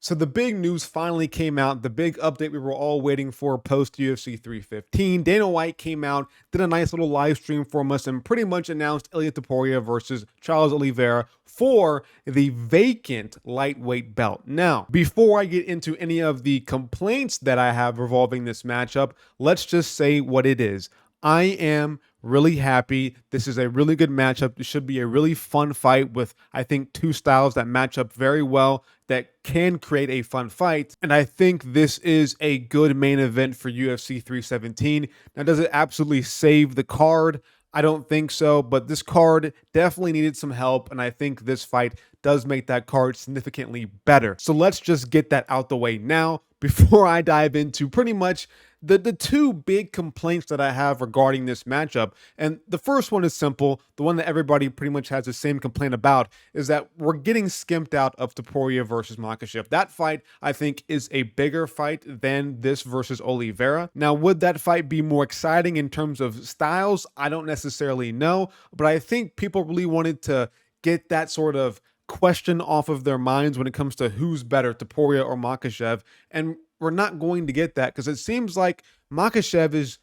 So the big news finally came out, the big update we were all waiting for post UFC 315. Dana White came out, did a nice little live stream for us, and pretty much announced Ilia Topuria versus Charles Oliveira for the vacant lightweight belt. Now, before I get into any of the complaints that I have revolving this matchup, let's just say what it is. I am really happy. This is a really good matchup. It should be a really fun fight with, I think, two styles that match up very well that can create a fun fight. And I think this is a good main event for UFC 317. Now, does it absolutely save the card? I don't think so, but this card definitely needed some help, and I think this fight does make that card significantly better. So let's just get that out the way now before I dive into pretty much the two big complaints that I have regarding this matchup. And the first one is simple. The one that everybody pretty much has the same complaint about is that we're getting skimped out of Topuria versus Makhachev. That fight, I think, is a bigger fight than this versus Oliveira. Now, would that fight be more exciting in terms of styles? I don't necessarily know, but I think people really wanted to get that sort of question off of their minds when it comes to who's better, Topuria or Makhachev. And we're not going to get that because it seems like Makhachev is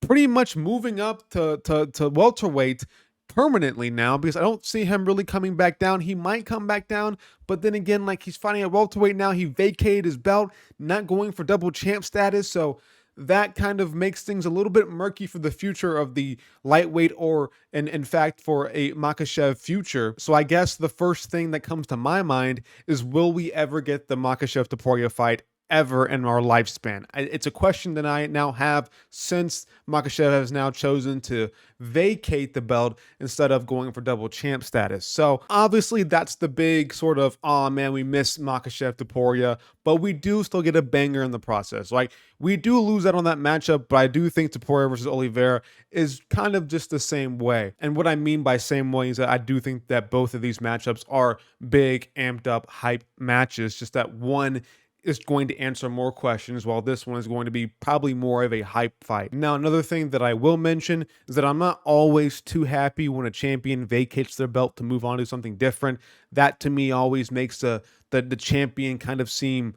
pretty much moving up to welterweight permanently now, because I don't see him really coming back down. He might come back down, but then again, like, he's fighting at welterweight now. He vacated his belt, not going for double champ status. So that kind of makes things a little bit murky for the future of the lightweight, or in fact for a Makhachev future. So I guess the first thing that comes to my mind is, will we ever get the Makhachev Topuria fight ever in our lifespan? It's a question that I now have since Makhachev has now chosen to vacate the belt instead of going for double champ status. So obviously that's the big sort of, oh man, we miss Makhachev Topuria, but we do still get a banger in the process. Like, we do lose out on that matchup, but I do think Topuria versus Oliveira is kind of just the same way. And what I mean by same way is that I do think that both of these matchups are big, amped up, hype matches, just that one is going to answer more questions, while this one is going to be probably more of a hype fight. Now, another thing that I will mention is that I'm not always too happy when a champion vacates their belt to move on to something different. That to me always makes the champion kind of seem,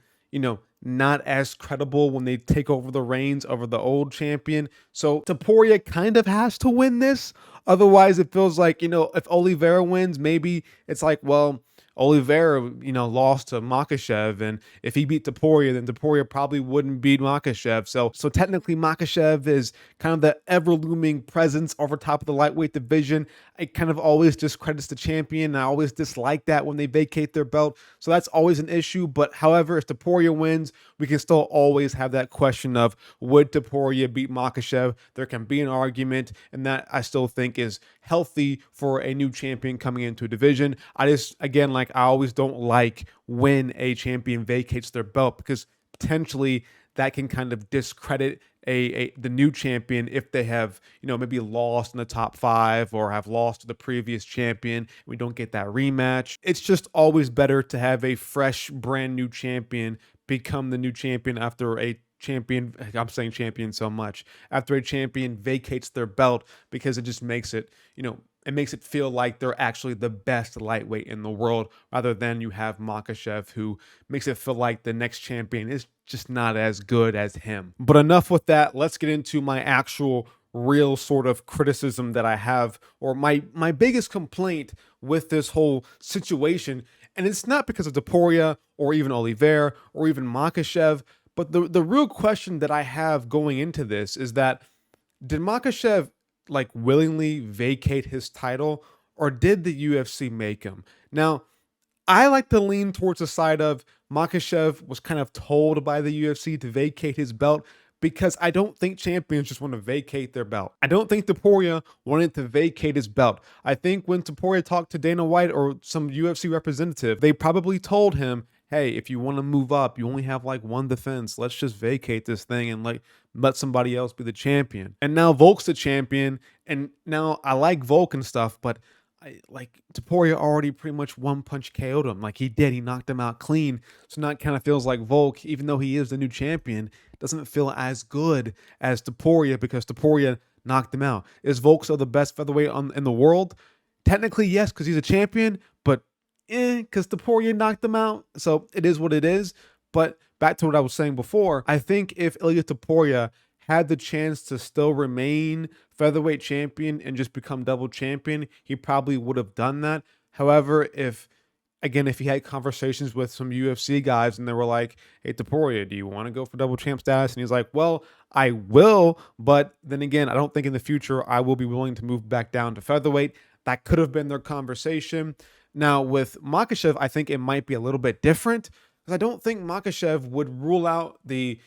not as credible when they take over the reins over the old champion. So Topuria kind of has to win this. Otherwise, it feels like, if Oliveira wins, maybe it's like, well, Oliveira, lost to Makhachev, and if he beat Topuria, then Topuria probably wouldn't beat Makhachev. So technically, Makhachev is kind of the ever-looming presence over top of the lightweight division. It kind of always discredits the champion. I always dislike that when they vacate their belt. So that's always an issue. But however, if Topuria wins, we can still always have that question of, would Topuria beat Makhachev? There can be an argument, and that I still think is healthy for a new champion coming into a division. I just, again, I always don't like when a champion vacates their belt, because potentially that can kind of discredit the new champion if they have, maybe lost in the top 5 or have lost to the previous champion. We don't get that rematch. It's just always better to have a fresh, brand new champion become the new champion after a champion, I'm saying champion so much, after a champion vacates their belt, because it just makes it, it makes it feel like they're actually the best lightweight in the world, rather than you have Makhachev, who makes it feel like the next champion is just not as good as him. But enough with that. Let's get into my actual real sort of criticism that I have, or my biggest complaint with this whole situation. And it's not because of Topuria or even Oliveira or even Makhachev, but the real question that I have going into this is that, did Makhachev willingly vacate his title, or did the UFC make him? Now, I like to lean towards the side of Makhachev was kind of told by the UFC to vacate his belt, because I don't think champions just want to vacate their belt. I don't think Topuria wanted to vacate his belt. I think when Topuria talked to Dana White or some UFC representative, they probably told him, hey, if you want to move up, you only have one defense. Let's just vacate this thing and let somebody else be the champion. And now Volk's the champion, and now I like Volk and stuff, but Topuria already pretty much one punch KO'd him. He knocked him out clean. So now it kind of feels like Volk, even though he is the new champion, doesn't feel as good as Topuria, because Topuria knocked him out. Is Volk still the best featherweight in the world? Technically, yes, because he's a champion, but because Taporia knocked him out. So it is what it is. But back to what I was saying before, I think if Ilya Taporia had the chance to still remain featherweight champion and just become double champion, he probably would have done that. However, if he had conversations with some UFC guys and they were like, hey, Taporia, do you want to go for double champ status? And he's like, well, I will. But then again, I don't think in the future I will be willing to move back down to featherweight. That could have been their conversation. Now, with Makhachev, I think it might be a little bit different because I don't think Makhachev would rule out the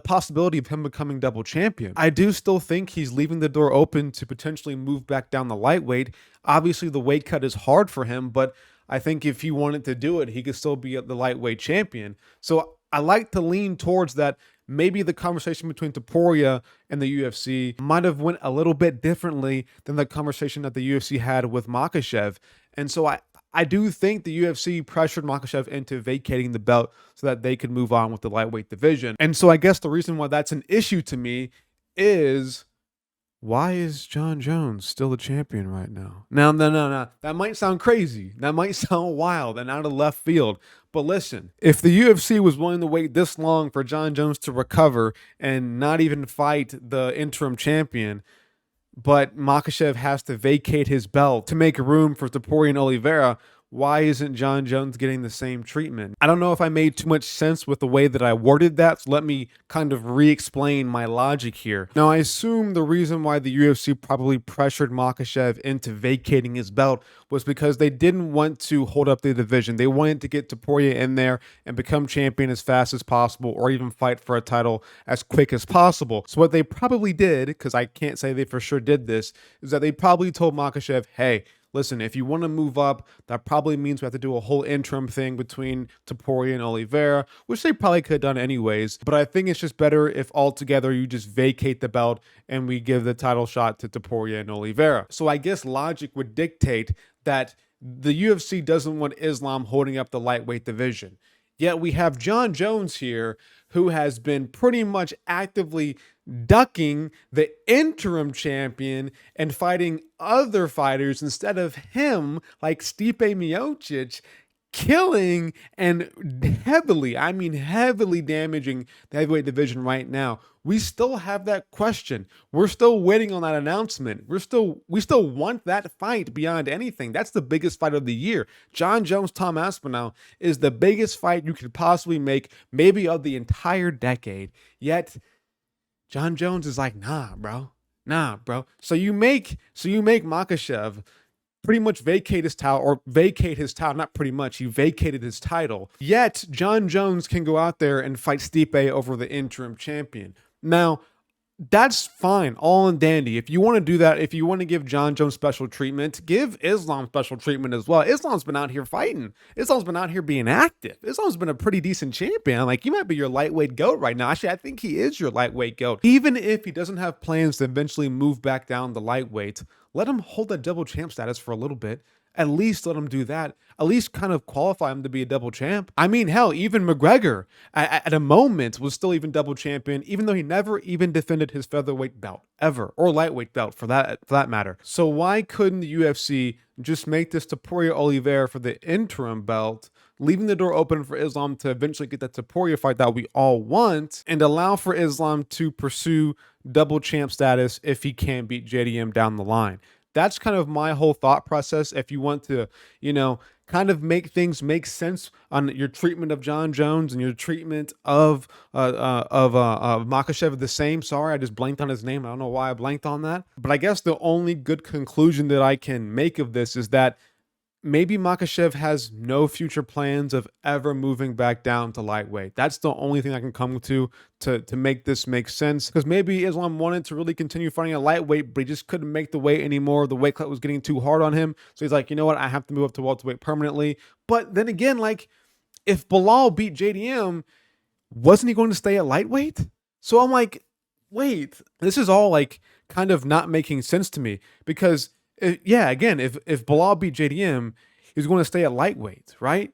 possibility of him becoming double champion. I do still think he's leaving the door open to potentially move back down the lightweight. Obviously, the weight cut is hard for him, but I think if he wanted to do it, he could still be the lightweight champion. So I like to lean towards that. Maybe the conversation between Taporia and the UFC might have went a little bit differently than the conversation that the UFC had with Makhachev. And so I do think the UFC pressured Makhachev into vacating the belt so that they could move on with the lightweight division. And so I guess the reason why that's an issue to me is, why is John Jones still the champion right now? Now, no. That might sound crazy. That might sound wild and out of left field. But listen, if the UFC was willing to wait this long for John Jones to recover and not even fight the interim champion, but Makhachev has to vacate his belt to make room for Taporia and Oliveira, why isn't John Jones getting the same treatment? I don't know if I made too much sense with the way that I worded that, so let me kind of re-explain my logic here. Now, I assume the reason why the UFC probably pressured Makhachev into vacating his belt was because they didn't want to hold up the division. They wanted to get Taporia in there and become champion as fast as possible, or even fight for a title as quick as possible. So what they probably did, because I can't say they for sure did this, is that they probably told Makhachev, hey, listen, if you want to move up, that probably means we have to do a whole interim thing between Taporia and Oliveira, which they probably could have done anyways. But I think it's just better if altogether you just vacate the belt and we give the title shot to Taporia and Oliveira. So I guess logic would dictate that the UFC doesn't want Islam holding up the lightweight division. Yet we have John Jones here, who has been pretty much actively ducking the interim champion and fighting other fighters instead of him, like Stipe Miocic, killing and heavily damaging the heavyweight division right now. We still have that question. We're still waiting on that announcement. We still want that fight beyond anything. That's the biggest fight of the year. John Jones, Tom Aspinall is the biggest fight you could possibly make, maybe of the entire decade. Yet John Jones is like, nah, bro. So you make Makhachev pretty much vacate his title, not pretty much, he vacated his title. Yet John Jones can go out there and fight Stipe over the interim champion. Now, that's fine, all in dandy. If you want to do that, if you want to give John Jones special treatment, give Islam special treatment as well. Islam's been out here fighting. Islam's been out here being active. Islam's been a pretty decent champion. Like, he might be your lightweight GOAT right now. Actually, I think he is your lightweight GOAT. Even if he doesn't have plans to eventually move back down the lightweight, let him hold that double champ status for a little bit. At least let him do that. At least kind of qualify him to be a double champ. I mean, hell, even McGregor at a moment was still even double champion, even though he never even defended his featherweight belt ever, or lightweight belt for that matter. So why couldn't the UFC just make this Taporia Oliveira for the interim belt, leaving the door open for Islam to eventually get that Taporia fight that we all want, and allow for Islam to pursue double champ status if he can beat JDM down the line? That's kind of my whole thought process. If you want to, kind of make things make sense on your treatment of John Jones and your treatment of Makhachev the same. Sorry, I just blanked on his name. I don't know why I blanked on that. But I guess the only good conclusion that I can make of this is that maybe Makhachev has no future plans of ever moving back down to lightweight. That's the only thing I can come to make this make sense. Because maybe Islam wanted to really continue fighting at lightweight, but he just couldn't make the weight anymore. The weight cut was getting too hard on him. So he's like, you know what? I have to move up to welterweight permanently. But then again, like, if Bilal beat JDM, wasn't he going to stay at lightweight? So I'm like, wait, this is all like kind of not making sense to me, because if Bilal beat JDM, he was going to stay at lightweight, right?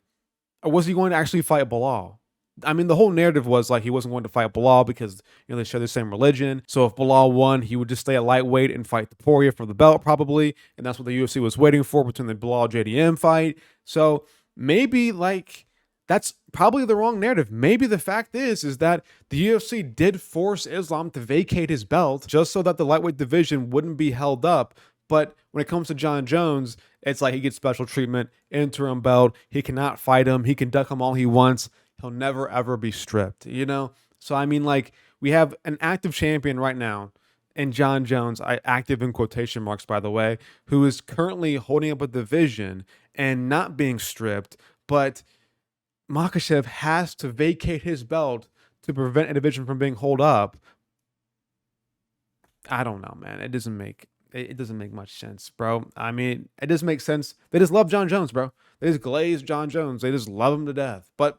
Or was he going to actually fight Bilal? I mean, the whole narrative was like he wasn't going to fight Bilal because they share the same religion. So if Bilal won, he would just stay at lightweight and fight Taporia for the belt probably, and that's what the UFC was waiting for between the Bilal JDM fight. So maybe like that's probably the wrong narrative. Maybe the fact is that the UFC did force Islam to vacate his belt just so that the lightweight division wouldn't be held up. But when it comes to John Jones, it's like he gets special treatment, interim belt. He cannot fight him. He can duck him all he wants. He'll never ever be stripped, you know? So I mean, like, we have an active champion right now, and John Jones, active in quotation marks, by the way, who is currently holding up a division and not being stripped. But Makhachev has to vacate his belt to prevent a division from being held up. I don't know, man. It doesn't make much sense, bro. I mean, it doesn't make sense. They just love John Jones, bro. They just glaze John Jones. They just love him to death. But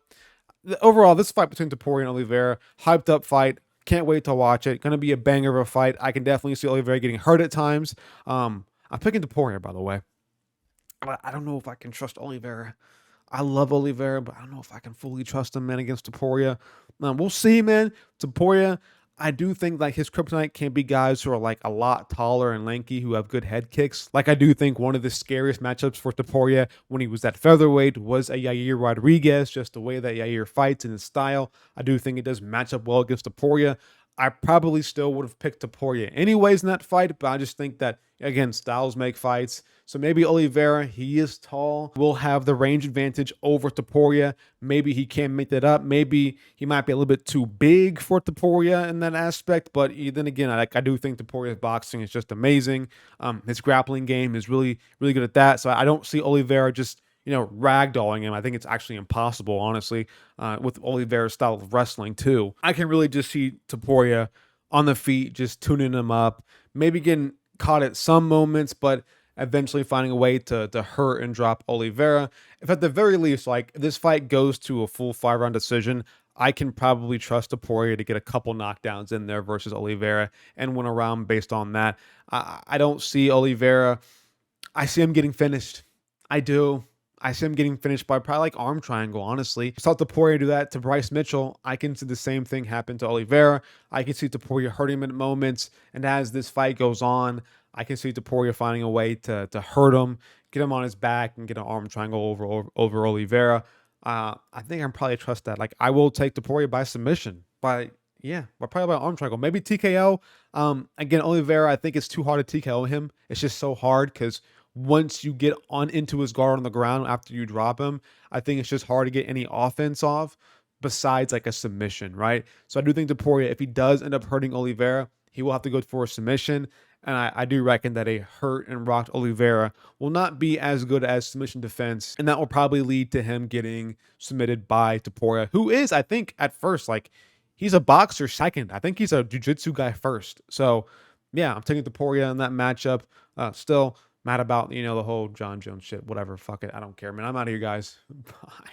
overall, this fight between Topuria and Oliveira, hyped up fight. Can't wait to watch it. Gonna be a banger of a fight. I can definitely see Oliveira getting hurt at times. I'm picking Topuria, by the way. But I don't know if I can trust Oliveira. I love Oliveira, but I don't know if I can fully trust him, man, against Topuria. We'll see, man. Topuria, I do think like his kryptonite can be guys who are like a lot taller and lanky who have good head kicks. Like I do think one of the scariest matchups for Topuria when he was at featherweight was a Yair Rodriguez, just the way that Yair fights and his style. I do think it does match up well against Topuria. I probably still would have picked Topuria anyways in that fight, but I just think that, again, styles make fights. So maybe Oliveira, he is tall, will have the range advantage over Topuria. Maybe he can make that up. Maybe he might be a little bit too big for Topuria in that aspect. But then again, I do think Topuria's boxing is just amazing. His grappling game is really, really good at that. So I don't see Oliveira just ragdolling him. I think it's actually impossible, honestly, with Oliveira's style of wrestling, too. I can really just see Topuria on the feet, just tuning him up, maybe getting caught at some moments, but eventually finding a way to hurt and drop Oliveira. If at the very least, like, this fight goes to a full 5-round decision, I can probably trust Topuria to get a couple knockdowns in there versus Oliveira and win a round based on that. I don't see Oliveira. I see him getting finished. I do. I see him getting finished by probably like arm triangle, honestly. I saw Topuria do that to Bryce Mitchell. I can see the same thing happen to Oliveira. I can see Topuria hurting him at moments. And as this fight goes on, I can see Topuria finding a way to hurt him, get him on his back, and get an arm triangle over Oliveira. I think I'm probably trust that. Like, I will take Topuria by submission. But probably by arm triangle. Maybe TKO. Again, Oliveira, I think it's too hard to TKO him. It's just so hard because once you get on into his guard on the ground after you drop him, I think it's just hard to get any offense off besides like a submission, right? So I do think Topuria, if he does end up hurting Oliveira, he will have to go for a submission. And I do reckon that a hurt and rocked Oliveira will not be as good as submission defense. And that will probably lead to him getting submitted by Topuria, who is, I think, at first, like, he's a boxer second. I think he's a jiu-jitsu guy first. So, yeah, I'm taking Topuria in that matchup. Still mad about, the whole John Jones shit. Whatever. Fuck it. I don't care, man. I'm out of here, guys. Bye.